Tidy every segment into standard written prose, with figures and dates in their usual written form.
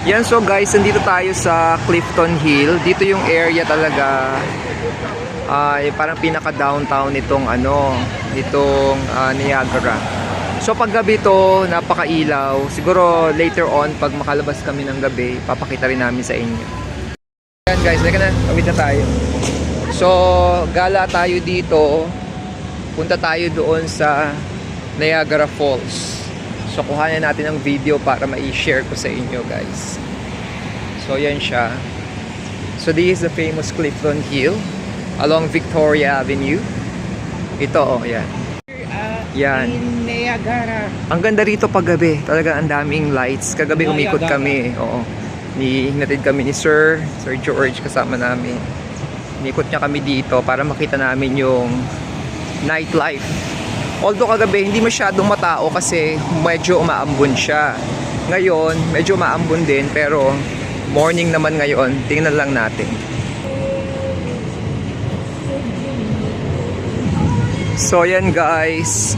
Yan, so guys, nandito tayo sa Clifton Hill. Dito yung area talaga, parang pinaka-downtown nitong Niagara. So paggabi to, napakailaw. Siguro later on, pag makalabas kami ng gabi, papakita rin namin sa inyo. Yan guys, halika na, tawid na tayo. So, gala tayo dito. Punta tayo doon sa Niagara Falls. So kuhanin natin ang video para ma-share ko sa inyo guys. So yan siya. So this is the famous Clifton Hill along Victoria Avenue. Ito yan. Yan. In Niagara. Ang ganda rito paggabi. Talaga ang daming lights. Kagabi umikot kami. Oo. Hinatid kami ni Sir George kasama namin. Inikot niya kami dito para makita namin yung nightlife. Although kagabi hindi masyadong matao kasi medyo umaambon siya. Ngayon, medyo umaambon din pero morning naman ngayon. Tingnan lang natin. So yan guys.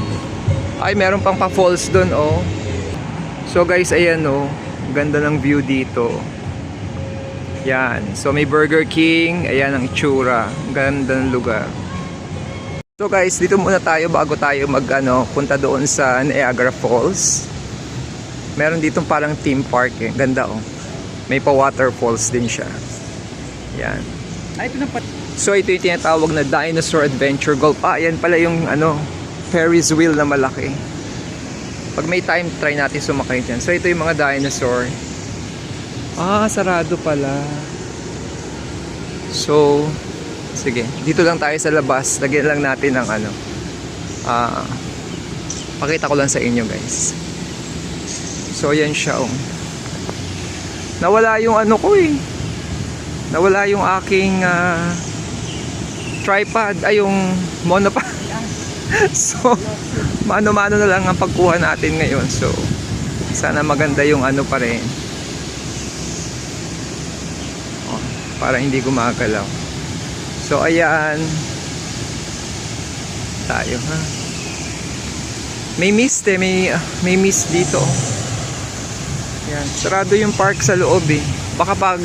Ay meron pang pa-falls dun oh. So guys ayan oh. Ganda ng view dito. Yan. So may Burger King. Ayan ang itsura. Ganda ng lugar. So guys, dito muna tayo bago tayo punta doon sa Niagara Falls. Meron dito parang theme park eh. Ganda oh. May pa waterfalls din siya. Yan. So ito yung tinatawag na Dinosaur Adventure Golf. Yan pala yung Ferris wheel na malaki. Pag may time, try natin sumakay dyan. So ito yung mga dinosaur. Sarado pala. So sige, dito lang tayo sa labas. Lagyan lang natin ng pakita ko lang sa inyo guys. So yan siya oh. Nawala yung ko eh. Nawala yung aking tripod, yung monopod. So mano-mano na lang ang pagkuha natin ngayon. So sana maganda yung pa rin. Para hindi gumagalaw. So ayan tayo ha. May mist eh, may mist dito. Yan, sarado yung park sa loob eh. Baka pag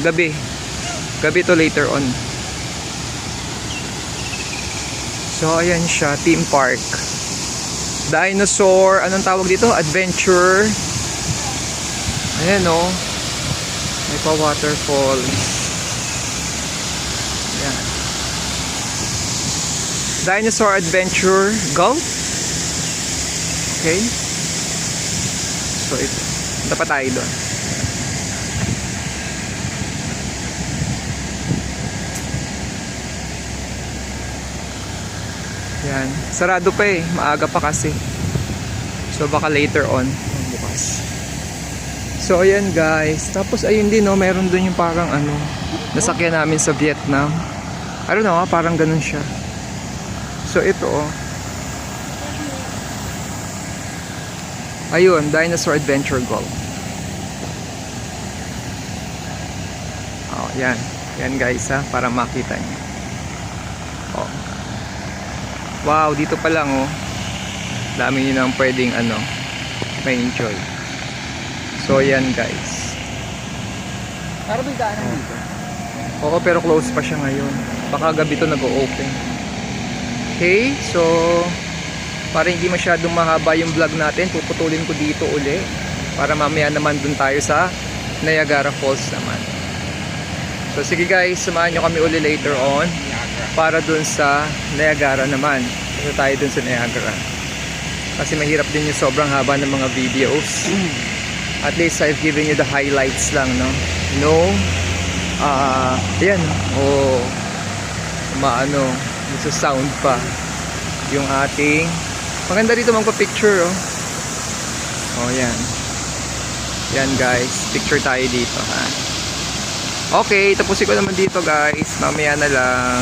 gabi to later on. So ayan siya, theme park. Dinosaur, anong tawag dito? Adventure. Ayan oh. May pa waterfalls. Dinosaur Adventure Golf. Okay. So ito. Punta pa tayo doon. Yan. Sarado pa eh. Maaga pa kasi. So baka later on. Bukas. So ayan guys. Tapos ayun din no. Meron doon yung parang nasakyan namin sa Vietnam. I don't know parang ganun siya. So ito oh. Ayun, Dinosaur Adventure Golf. Oh, yan. Yan guys ha, para makita niyo. Oh. Wow, dito pa lang oh. Dami niyo nang pwedeng may enjoy. So yan guys. Para may daanan dito. Oo, pero close pa siya ngayon. Baka gabi to nag-o-open. Okay, so para hindi masyadong mahaba yung vlog natin, puputulin ko dito uli para mamaya naman dun tayo sa Niagara Falls naman. So sige guys, samahan nyo kami uli later on para dun sa Niagara naman. Punta tayo dun sa Niagara kasi mahirap din yung sobrang haba ng mga videos. At least I've given you the highlights lang, no? Ayan oh, sa sound pa yung ating maganda dito magpa-picture oh yan guys, picture tayo dito ha. Okay, tapusin ko naman dito guys, mamaya na lang.